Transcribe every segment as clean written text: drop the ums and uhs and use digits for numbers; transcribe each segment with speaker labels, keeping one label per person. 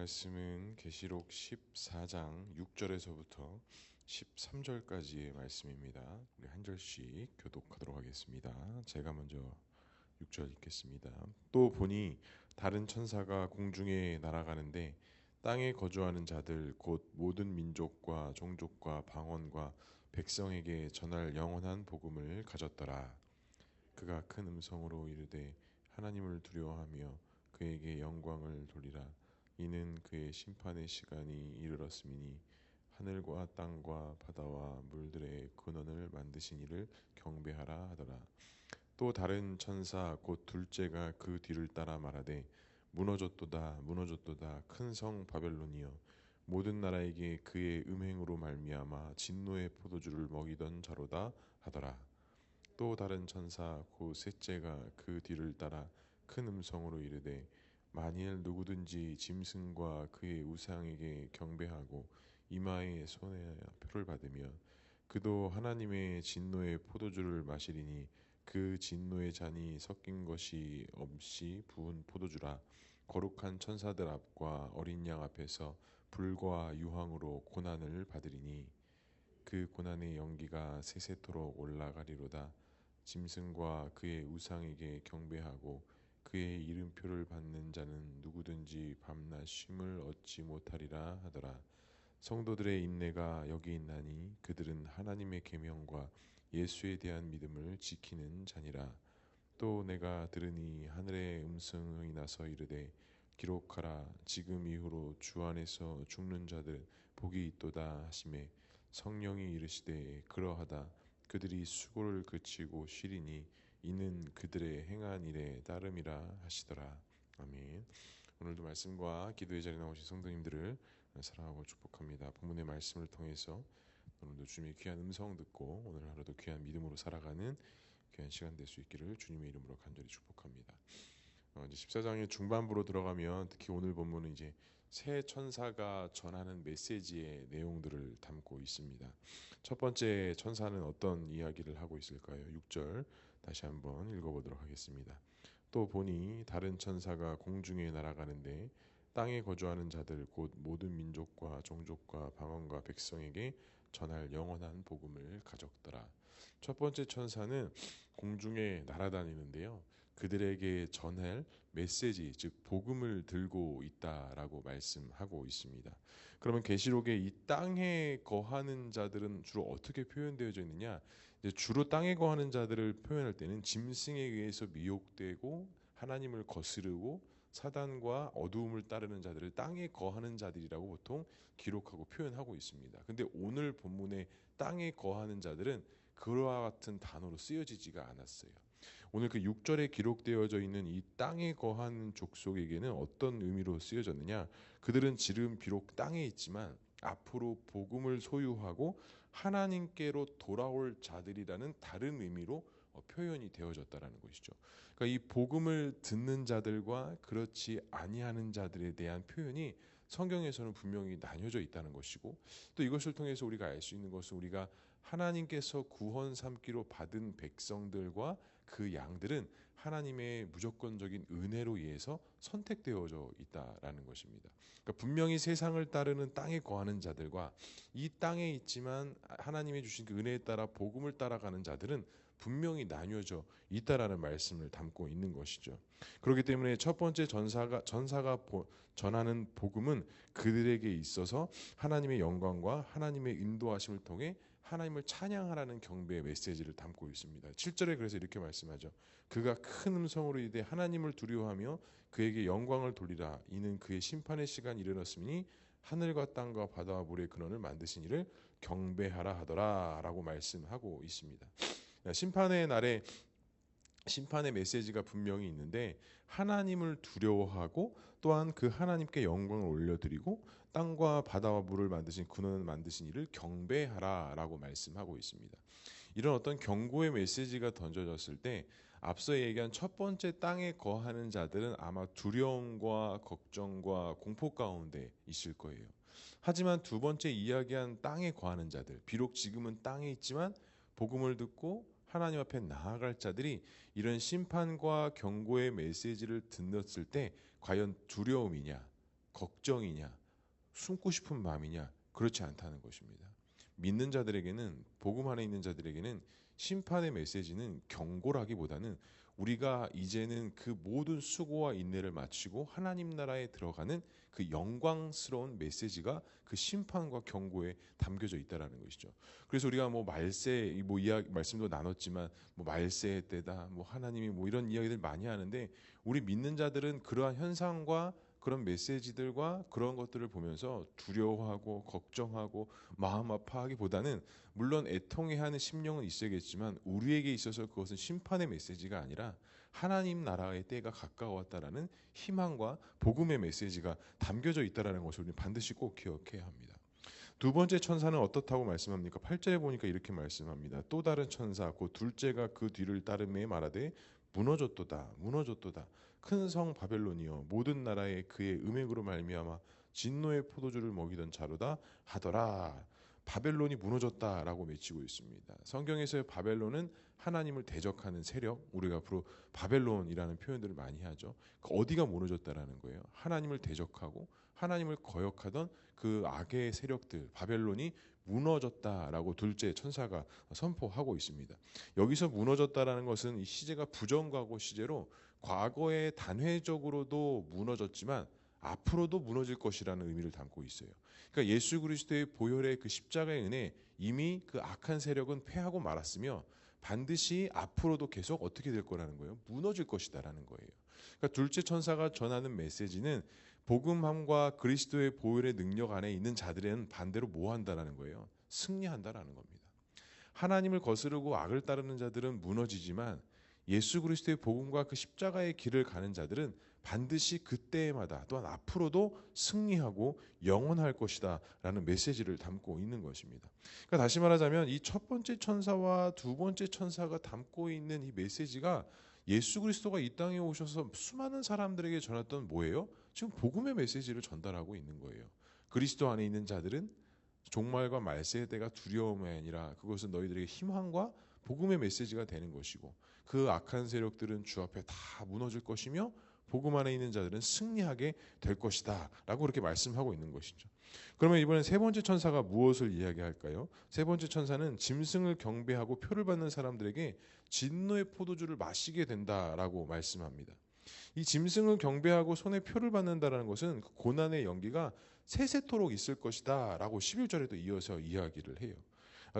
Speaker 1: 말씀은 계시록 14장 6절에서부터 13절까지의 말씀입니다. 우리 한 절씩 교독하도록 하겠습니다. 제가 먼저 6절 읽겠습니다. 또 보니 다른 천사가 공중에 날아가는데 땅에 거주하는 자들 곧 모든 민족과 종족과 방언과 백성에게 전할 영원한 복음을 가졌더라. 그가 큰 음성으로 이르되 하나님을 두려워하며 그에게 영광을 돌리라. 이는 그의 심판의 시간이 이르렀음이니 하늘과 땅과 바다와 물들의 근원을 만드신 이를 경배하라 하더라. 또 다른 천사 곧 둘째가 그 뒤를 따라 말하되 무너졌도다 무너졌도다 큰 성 바벨론이여 모든 나라에게 그의 음행으로 말미암아 진노의 포도주를 먹이던 자로다 하더라. 또 다른 천사 곧 셋째가 그 뒤를 따라 큰 음성으로 이르되 만일 누구든지 짐승과 그의 우상에게 경배하고 이마에 손에 표를 받으며 그도 하나님의 진노의 포도주를 마시리니 그 진노의 잔이 섞인 것이 없이 부은 포도주라. 거룩한 천사들 앞과 어린 양 앞에서 불과 유황으로 고난을 받으리니 그 고난의 연기가 세세토록 올라가리로다. 짐승과 그의 우상에게 경배하고 그의 이름표를 받는 자는 누구든지 밤낮 쉼을 얻지 못하리라 하더라. 성도들의 인내가 여기 있나니 그들은 하나님의 계명과 예수에 대한 믿음을 지키는 자니라. 또 내가 들으니 하늘의 음성이 나서 이르되 기록하라. 지금 이후로 주 안에서 죽는 자들 복이 있도다 하시매 성령이 이르시되 그러하다. 그들이 수고를 그치고 쉬리니 이는 그들의 행한 일에 따름이라 하시더라. 아멘. 오늘도 말씀과 기도의 자리에 나오신 성도님들을 사랑하고 축복합니다. 본문의 말씀을 통해서 오늘도 주님의 귀한 음성 듣고 오늘 하루도 귀한 믿음으로 살아가는 귀한 시간 될 수 있기를 주님의 이름으로 간절히 축복합니다. 이제 14장의 중반부로 들어가면 특히 오늘 본문은 이제 새 천사가 전하는 메시지의 내용들을 담고 있습니다. 첫 번째 천사는 어떤 이야기를 하고 있을까요? 6절 다시 한번 읽어보도록 하겠습니다. 또 보니 다른 천사가 공중에 날아가는데 땅에 거주하는 자들 곧 모든 민족과 종족과 방언과 백성에게 전할 영원한 복음을 가졌더라. 첫 번째 천사는 공중에 날아다니는데요. 그들에게 전할 메시지, 즉 복음을 들고 있다라고 말씀하고 있습니다. 그러면 계시록에 이 땅에 거하는 자들은 주로 어떻게 표현되어져 있느냐? 이제 주로 땅에 거하는 자들을 표현할 때는 짐승에 의해서 미혹되고 하나님을 거스르고 사단과 어두움을 따르는 자들을 땅에 거하는 자들이라고 보통 기록하고 표현하고 있습니다. 근데 오늘 본문의 땅에 거하는 자들은 그와 같은 단어로 쓰여지지가 않았어요. 오늘 그 6절에 기록되어져 있는 이 땅에 거하는 족속에게는 어떤 의미로 쓰여졌느냐? 그들은 지금 비록 땅에 있지만 앞으로 복음을 소유하고 하나님께로 돌아올 자들이라는 다른 의미로 표현이 되어졌다라는 것이죠. 그러니까 이 복음을 듣는 자들과 그렇지 아니하는 자들에 대한 표현이 성경에서는 분명히 나뉘어져 있다는 것이고, 또 이것을 통해서 우리가 알 수 있는 것은 우리가 하나님께서 구원 삼기로 받은 백성들과 그 양들은 하나님의 무조건적인 은혜로 의해서 선택되어져 있다라는 것입니다. 그러니까 분명히 세상을 따르는 땅에 거하는 자들과 이 땅에 있지만 하나님이 주신 그 은혜에 따라 복음을 따라가는 자들은 분명히 나뉘어져 있다라는 말씀을 담고 있는 것이죠. 그렇기 때문에 첫 번째 전사가 전하는 복음은 그들에게 있어서 하나님의 영광과 하나님의 인도하심을 통해 하나님을 찬양하라는 경배의 메시지를 담고 있습니다. 7절에 그래서 이렇게 말씀하죠. 그가 큰 음성으로 이르되 하나님을 두려워하며 그에게 영광을 돌리라. 이는 그의 심판의 시간이 이르렀으니 하늘과 땅과 바다와 물의 근원을 만드신 이를 경배하라 하더라 라고 말씀하고 있습니다. 심판의 날에 심판의 메시지가 분명히 있는데 하나님을 두려워하고 또한 그 하나님께 영광을 올려드리고 땅과 바다와 물을 만드신 근원을 만드신 이를 경배하라라고 말씀하고 있습니다. 이런 어떤 경고의 메시지가 던져졌을 때 앞서 얘기한 첫 번째 땅에 거하는 자들은 아마 두려움과 걱정과 공포 가운데 있을 거예요. 하지만 두 번째 이야기한 땅에 거하는 자들, 비록 지금은 땅에 있지만 복음을 듣고 하나님 앞에 나아갈 자들이 이런 심판과 경고의 메시지를 듣었을 때 과연 두려움이냐, 걱정이냐, 숨고 싶은 마음이냐, 그렇지 않다는 것입니다. 믿는 자들에게는, 복음 안에 있는 자들에게는 심판의 메시지는 경고라기보다는 우리가 이제는 그 모든 수고와 인내를 마치고 하나님 나라에 들어가는 그 영광스러운 메시지가 그 심판과 경고에 담겨져 있다라는 것이죠. 그래서 우리가 뭐 말세, 뭐 이야기 말씀도 나눴지만 뭐 말세의 때다, 뭐 하나님이 뭐 이런 이야기들 많이 하는데, 우리 믿는 자들은 그러한 현상과 그런 메시지들과 그런 것들을 보면서 두려워하고 걱정하고 마음 아파하기보다는, 물론 애통해하는 심령은 있어야겠지만 우리에게 있어서 그것은 심판의 메시지가 아니라 하나님 나라의 때가 가까웠다라는 희망과 복음의 메시지가 담겨져 있다라는 것을 우리는 반드시 꼭 기억해야 합니다. 두 번째 천사는 어떻다고 말씀합니까? 8절에 보니까 이렇게 말씀합니다. 또 다른 천사 곧 둘째가 그 뒤를 따르매 말하되 무너졌도다 무너졌도다 큰 성 바벨론이여 모든 나라에 그의 음행으로 말미암아 진노의 포도주를 먹이던 자로다 하더라. 바벨론이 무너졌다라고 외치고 있습니다. 성경에서의 바벨론은 하나님을 대적하는 세력, 우리가 앞으로 바벨론이라는 표현들을 많이 하죠. 어디가 무너졌다라는 거예요? 하나님을 대적하고 하나님을 거역하던 그 악의 세력들, 바벨론이 무너졌다라고 둘째 천사가 선포하고 있습니다. 여기서 무너졌다라는 것은 이 시제가 부정과거 시제로 과거에 단회적으로도 무너졌지만 앞으로도 무너질 것이라는 의미를 담고 있어요. 그러니까 예수 그리스도의 보혈의 그 십자가의 은혜, 이미 그 악한 세력은 패하고 말았으며 반드시 앞으로도 계속 어떻게 될 거라는 거예요? 무너질 것이다라는 거예요. 그러니까 둘째 천사가 전하는 메시지는 복음함과 그리스도의 보혈의 능력 안에 있는 자들은 반대로 뭐 한다라는 거예요? 승리한다라는 겁니다. 하나님을 거스르고 악을 따르는 자들은 무너지지만 예수 그리스도의 복음과 그 십자가의 길을 가는 자들은 반드시 그때마다 또한 앞으로도 승리하고 영원할 것이다 라는 메시지를 담고 있는 것입니다. 그러니까 다시 말하자면 이 첫 번째 천사와 두 번째 천사가 담고 있는 이 메시지가 예수 그리스도가 이 땅에 오셔서 수많은 사람들에게 전했던 뭐예요? 지금 복음의 메시지를 전달하고 있는 거예요. 그리스도 안에 있는 자들은 종말과 말세의 때가 두려움이 아니라 그것은 너희들에게 희망과 복음의 메시지가 되는 것이고, 그 악한 세력들은 주 앞에 다 무너질 것이며 복음 안에 있는 자들은 승리하게 될 것이다 라고 그렇게 말씀하고 있는 것이죠. 그러면 이번엔 세 번째 천사가 무엇을 이야기할까요? 세 번째 천사는 짐승을 경배하고 표를 받는 사람들에게 진노의 포도주를 마시게 된다라고 말씀합니다. 이 짐승을 경배하고 손에 표를 받는다는 것은 그 고난의 연기가 세세토록 있을 것이다 라고 11절에도 이어서 이야기를 해요.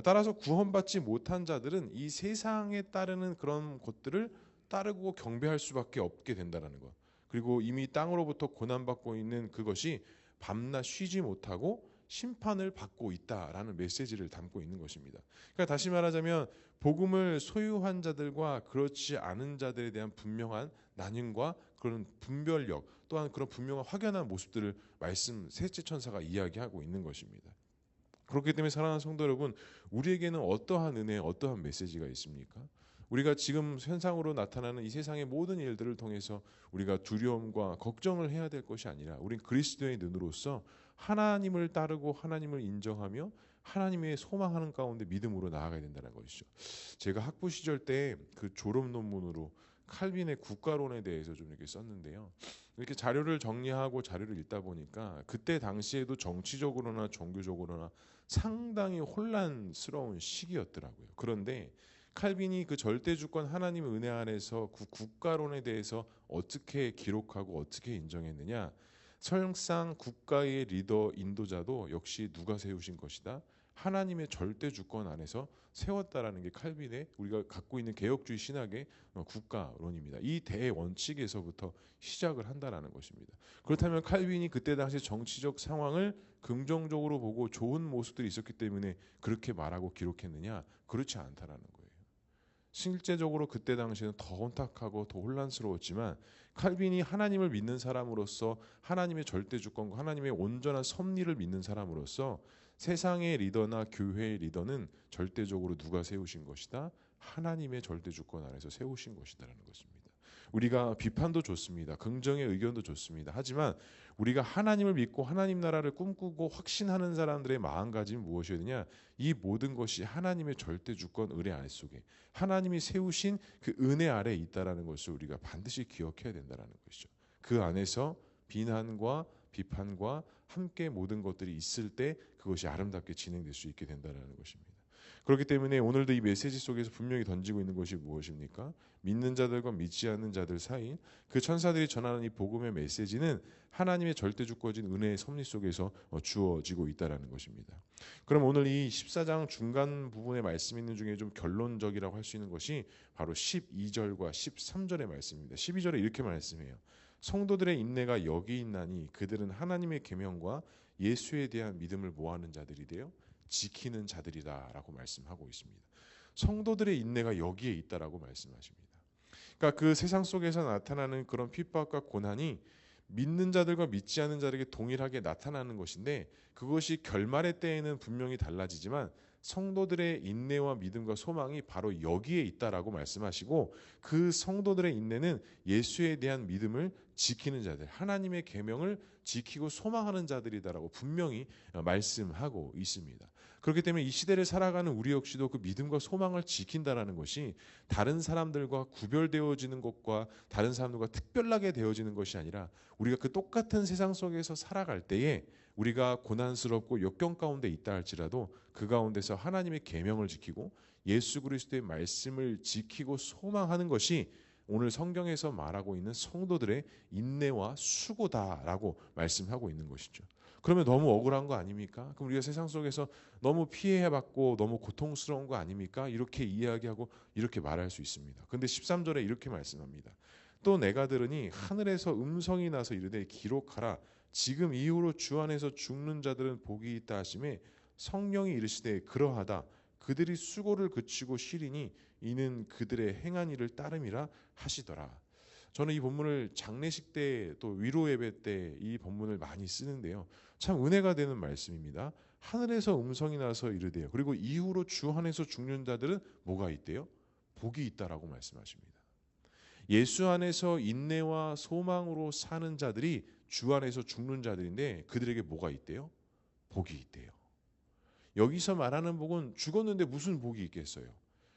Speaker 1: 따라서 구원받지 못한 자들은 이 세상에 따르는 그런 것들을 따르고 경배할 수밖에 없게 된다는 것. 그리고 이미 땅으로부터 고난받고 있는 그것이 밤낮 쉬지 못하고 심판을 받고 있다라는 메시지를 담고 있는 것입니다. 그러니까 다시 말하자면 복음을 소유한 자들과 그렇지 않은 자들에 대한 분명한 나뉨과 그런 분별력, 또한 그런 분명한 확연한 모습들을 말씀 셋째 천사가 이야기하고 있는 것입니다. 그렇기 때문에 사랑하는 성도 여러분, 우리에게는 어떠한 은혜, 어떠한 메시지가 있습니까? 우리가 지금 현상으로 나타나는 이 세상의 모든 일들을 통해서 우리가 두려움과 걱정을 해야 될 것이 아니라 우린 그리스도의 눈으로서 하나님을 따르고 하나님을 인정하며 하나님의 소망하는 가운데 믿음으로 나아가야 된다는 것이죠. 제가 학부 시절 때 그 졸업 논문으로 칼빈의 국가론에 대해서 좀 이렇게 썼는데요. 이렇게 자료를 정리하고 자료를 읽다 보니까 그때 당시에도 정치적으로나 종교적으로나 상당히 혼란스러운 시기였더라고요. 그런데 칼빈이 그 절대주권 하나님의 은혜 안에서 그 국가론에 대해서 어떻게 기록하고 어떻게 인정했느냐, 설상 국가의 리더 인도자도 역시 누가 세우신 것이다, 하나님의 절대주권 안에서 세웠다라는 게 칼빈의 우리가 갖고 있는 개혁주의 신학의 국가론입니다. 이 대원칙에서부터 시작을 한다라는 것입니다. 그렇다면 칼빈이 그때 당시 정치적 상황을 긍정적으로 보고 좋은 모습들이 있었기 때문에 그렇게 말하고 기록했느냐? 그렇지 않다라는 거예요. 실제적으로 그때 당시에는 더 혼탁하고 더 혼란스러웠지만 칼빈이 하나님을 믿는 사람으로서 하나님의 절대주권과 하나님의 온전한 섭리를 믿는 사람으로서 세상의 리더나 교회의 리더는 절대적으로 누가 세우신 것이다? 하나님의 절대주권 안에서 세우신 것이다라는 것입니다. 우리가 비판도 좋습니다. 긍정의 의견도 좋습니다. 하지만 우리가 하나님을 믿고 하나님 나라를 꿈꾸고 확신하는 사람들의 마음가짐은 무엇이어야 되냐? 이 모든 것이 하나님의 절대주권 은혜 아래 속에 하나님이 세우신 그 은혜 아래에 있다라는 것을 우리가 반드시 기억해야 된다는 것이죠. 그 안에서 비난과 비판과 함께 모든 것들이 있을 때 그것이 아름답게 진행될 수 있게 된다는 것입니다. 그렇기 때문에 오늘도 이 메시지 속에서 분명히 던지고 있는 것이 무엇입니까? 믿는 자들과 믿지 않는 자들 사이인 그 천사들이 전하는 이 복음의 메시지는 하나님의 절대 주권진 은혜의 섭리 속에서 주어지고 있다는 것입니다. 그럼 오늘 이 14장 중간 부분의 말씀 있는 중에 좀 결론적이라고 할 수 있는 것이 바로 12절과 13절의 말씀입니다. 12절에 이렇게 말씀해요. 성도들의 인내가 여기 있나니 그들은 하나님의 계명과 예수에 대한 믿음을 모하는 자들이 되어 지키는 자들이다라고 말씀하고 있습니다. 성도들의 인내가 여기에 있다라고 말씀하십니다. 그러니까 그 세상 속에서 나타나는 그런 핍박과 고난이 믿는 자들과 믿지 않는 자에게 동일하게 나타나는 것인데 그것이 결말의 때에는 분명히 달라지지만 성도들의 인내와 믿음과 소망이 바로 여기에 있다라고 말씀하시고 그 성도들의 인내는 예수에 대한 믿음을 지키는 자들, 하나님의 계명을 지키고 소망하는 자들이다라고 분명히 말씀하고 있습니다. 그렇기 때문에 이 시대를 살아가는 우리 역시도 그 믿음과 소망을 지킨다라는 것이 다른 사람들과 구별되어지는 것과 다른 사람들과 특별하게 되어지는 것이 아니라 우리가 그 똑같은 세상 속에서 살아갈 때에 우리가 고난스럽고 역경 가운데 있다 할지라도 그 가운데서 하나님의 계명을 지키고 예수 그리스도의 말씀을 지키고 소망하는 것이 오늘 성경에서 말하고 있는 성도들의 인내와 수고다라고 말씀하고 있는 것이죠. 그러면 너무 억울한 거 아닙니까? 그럼 우리가 세상 속에서 너무 피해받고 너무 고통스러운 거 아닙니까? 이렇게 이야기하고 이렇게 말할 수 있습니다. 그런데 13절에 이렇게 말씀합니다. 또 내가 들으니 하늘에서 음성이 나서 이르되 기록하라. 지금 이후로 주 안에서 죽는 자들은 복이 있다 하시매 성령이 이르시되 그러하다. 그들이 수고를 그치고 쉬리니 이는 그들의 행한 일을 따름이라 하시더라. 저는 이 본문을 장례식 때 또 위로 예배 때 이 본문을 많이 쓰는데요. 참 은혜가 되는 말씀입니다. 하늘에서 음성이 나서 이르되요. 그리고 이후로 주 안에서 죽는 자들은 뭐가 있대요? 복이 있다라고 말씀하십니다. 예수 안에서 인내와 소망으로 사는 자들이 주 안에서 죽는 자들인데 그들에게 뭐가 있대요? 복이 있대요. 여기서 말하는 복은 죽었는데 무슨 복이 있겠어요?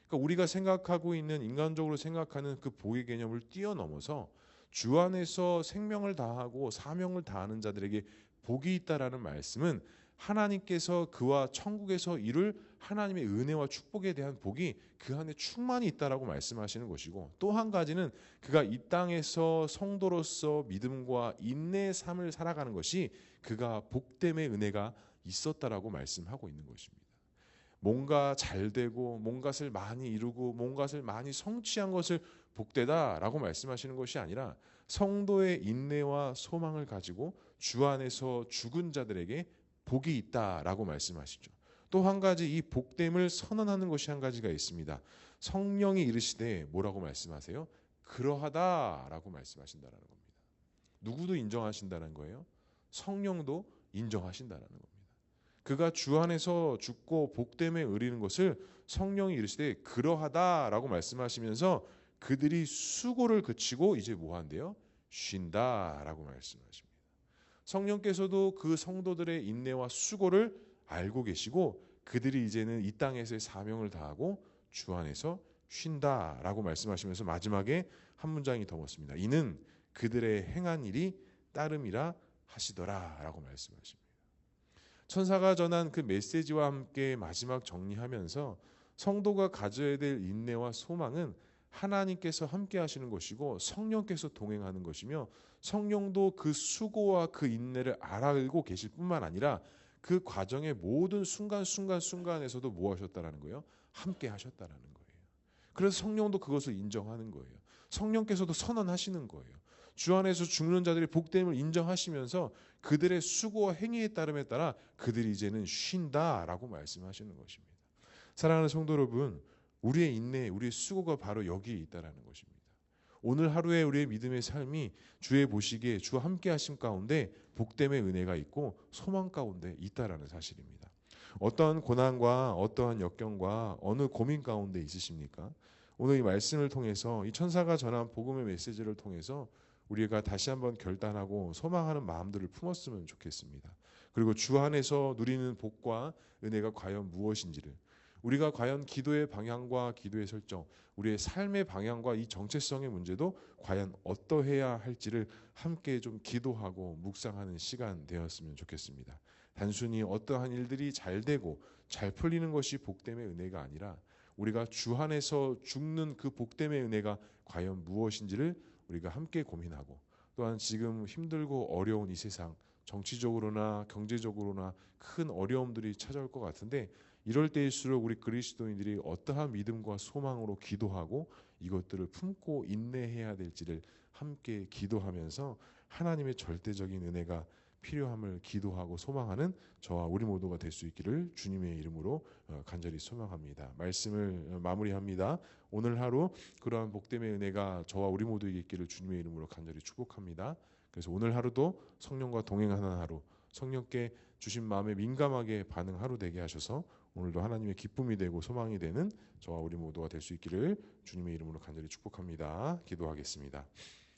Speaker 1: 그러니까 우리가 생각하고 있는 인간적으로 생각하는 그 복의 개념을 뛰어넘어서 주 안에서 생명을 다하고 사명을 다하는 자들에게 복이 있다라는 말씀은 하나님께서 그와 천국에서 이룰 하나님의 은혜와 축복에 대한 복이 그 안에 충만히 있다라고 말씀하시는 것이고 또 한 가지는 그가 이 땅에서 성도로서 믿음과 인내의 삶을 살아가는 것이 그가 복됨의 은혜가 있었다라고 말씀하고 있는 것입니다. 뭔가 잘 되고 뭔가를 많이 이루고 뭔가를 많이 성취한 것을 복되다라고 말씀하시는 것이 아니라 성도의 인내와 소망을 가지고 주 안에서 죽은 자들에게 복이 있다라고 말씀하시죠. 또 한 가지 이 복됨을 선언하는 것이 한 가지가 있습니다. 성령이 이르시되 뭐라고 말씀하세요? 그러하다라고 말씀하신다는 겁니다. 누구도 인정하신다는 거예요? 성령도 인정하신다는 겁니다. 그가 주 안에서 죽고 복됨에 이르는 것을 성령이 이르시되 그러하다라고 말씀하시면서 그들이 수고를 그치고 이제 뭐 한대요? 쉰다라고 말씀하십니다. 성령께서도 그 성도들의 인내와 수고를 알고 계시고 그들이 이제는 이 땅에서의 사명을 다하고 주 안에서 쉰다라고 말씀하시면서 마지막에 한 문장이 더 묻습니다. 이는 그들의 행한 일이 따름이라 하시더라라고 말씀하십니다. 천사가 전한 그 메시지와 함께 마지막 정리하면서 성도가 가져야 될 인내와 소망은 하나님께서 함께 하시는 것이고 성령께서 동행하는 것이며 성령도 그 수고와 그 인내를 알고 계실 뿐만 아니라 그 과정의 모든 순간에서도 뭐 하셨다라는 거예요? 함께 하셨다라는 거예요. 그래서 성령도 그것을 인정하는 거예요. 성령께서도 선언하시는 거예요. 주 안에서 죽는 자들의 복됨을 인정하시면서 그들의 수고와 행위에 따름에 따라 그들이 이제는 쉰다라고 말씀하시는 것입니다. 사랑하는 성도 여러분, 우리의 인내, 우리의 수고가 바로 여기에 있다라는 것입니다. 오늘 하루의 우리의 믿음의 삶이 주의 보시기에 주와 함께 하심 가운데 복됨의 은혜가 있고 소망 가운데 있다라는 사실입니다. 어떠한 고난과 어떠한 역경과 어느 고민 가운데 있으십니까? 오늘 이 말씀을 통해서 이 천사가 전한 복음의 메시지를 통해서 우리가 다시 한번 결단하고 소망하는 마음들을 품었으면 좋겠습니다. 그리고 주 안에서 누리는 복과 은혜가 과연 무엇인지를 우리가 과연 기도의 방향과 기도의 설정, 우리의 삶의 방향과 이 정체성의 문제도 과연 어떠해야 할지를 함께 좀 기도하고 묵상하는 시간 되었으면 좋겠습니다. 단순히 어떠한 일들이 잘 되고 잘 풀리는 것이 복됨의 은혜가 아니라 우리가 주 안에서 죽는 그 복됨의 은혜가 과연 무엇인지를 우리가 함께 고민하고, 또한 지금 힘들고 어려운 이 세상, 정치적으로나 경제적으로나 큰 어려움들이 찾아올 것 같은데, 이럴 때일수록 우리 그리스도인들이 어떠한 믿음과 소망으로 기도하고 이것들을 품고 인내해야 될지를 함께 기도하면서 하나님의 절대적인 은혜가 필요함을 기도하고 소망하는 저와 우리 모두가 될 수 있기를 주님의 이름으로 간절히 소망합니다. 말씀을 마무리합니다. 오늘 하루 그러한 복됨의 은혜가 저와 우리 모두에게 있기를 주님의 이름으로 간절히 축복합니다. 그래서 오늘 하루도 성령과 동행하는 하루, 성령께 주신 마음에 민감하게 반응 하루 되게 하셔서 오늘도 하나님의 기쁨이 되고 소망이 되는 저와 우리 모두가 될 수 있기를 주님의 이름으로 간절히 축복합니다. 기도하겠습니다.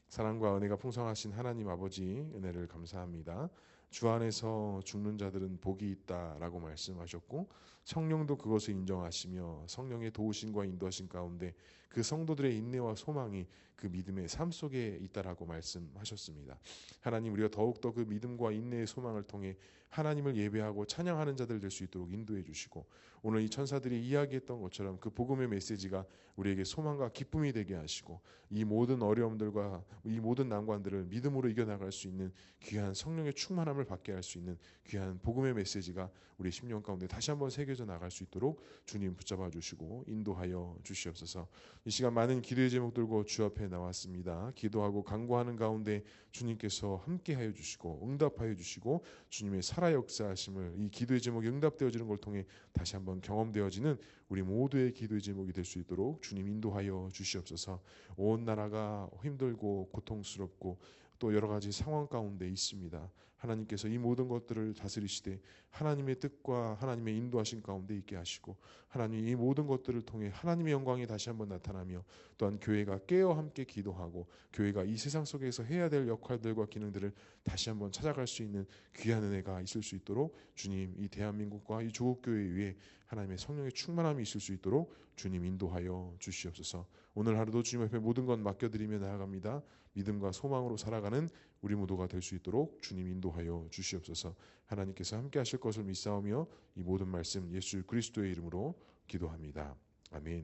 Speaker 1: 사랑과 은혜가 풍성하신 하나님 아버지, 은혜를 감사합니다. 주 안에서 죽는 자들은 복이 있다라고 말씀하셨고, 성령도 그것을 인정하시며 성령의 도우심과 인도하심 가운데 그 성도들의 인내와 소망이 그 믿음의 삶 속에 있다라고 말씀하셨습니다. 하나님, 우리가 더욱더 그 믿음과 인내의 소망을 통해 하나님을 예배하고 찬양하는 자들 될 수 있도록 인도해 주시고, 오늘 이 천사들이 이야기했던 것처럼 그 복음의 메시지가 우리에게 소망과 기쁨이 되게 하시고, 이 모든 어려움들과 이 모든 난관들을 믿음으로 이겨나갈 수 있는 귀한 성령의 충만함을 받게 할 수 있는 귀한 복음의 메시지가 우리 심령 가운데 다시 한번 새겨져 나갈 수 있도록 주님 붙잡아 주시고 인도하여 주시옵소서. 이 시간 많은 기도의 제목 들고 주 앞에 나왔습니다. 기도하고 간구하는 가운데 주님께서 함께하여 주시고 응답하여 주시고 주님의 살아 역사하심을, 이 기도의 제목이 응답되어지는 걸 통해 다시 한번 경험되어지는 우리 모두의 기도의 제목이 될 수 있도록 주님 인도하여 주시옵소서. 온 나라가 힘들고 고통스럽고 또 여러 가지 상황 가운데 있습니다. 하나님께서 이 모든 것들을 다스리시되 하나님의 뜻과 하나님의 인도하신 가운데 있게 하시고, 하나님 이 모든 것들을 통해 하나님의 영광이 다시 한번 나타나며, 또한 교회가 깨어 함께 기도하고 교회가 이 세상 속에서 해야 될 역할들과 기능들을 다시 한번 찾아갈 수 있는 귀한 은혜가 있을 수 있도록 주님, 이 대한민국과 이 조국교회 위에 하나님의 성령의 충만함이 있을 수 있도록 주님 인도하여 주시옵소서. 오늘 하루도 주님 앞에 모든 것 맡겨드리며 나아갑니다. 믿음과 소망으로 살아가는 우리 모두가 될 수 있도록 주님 인도하여 주시옵소서. 하나님께서 함께 하실 것을 믿사오며 이 모든 말씀 예수 그리스도의 이름으로 기도합니다. 아멘.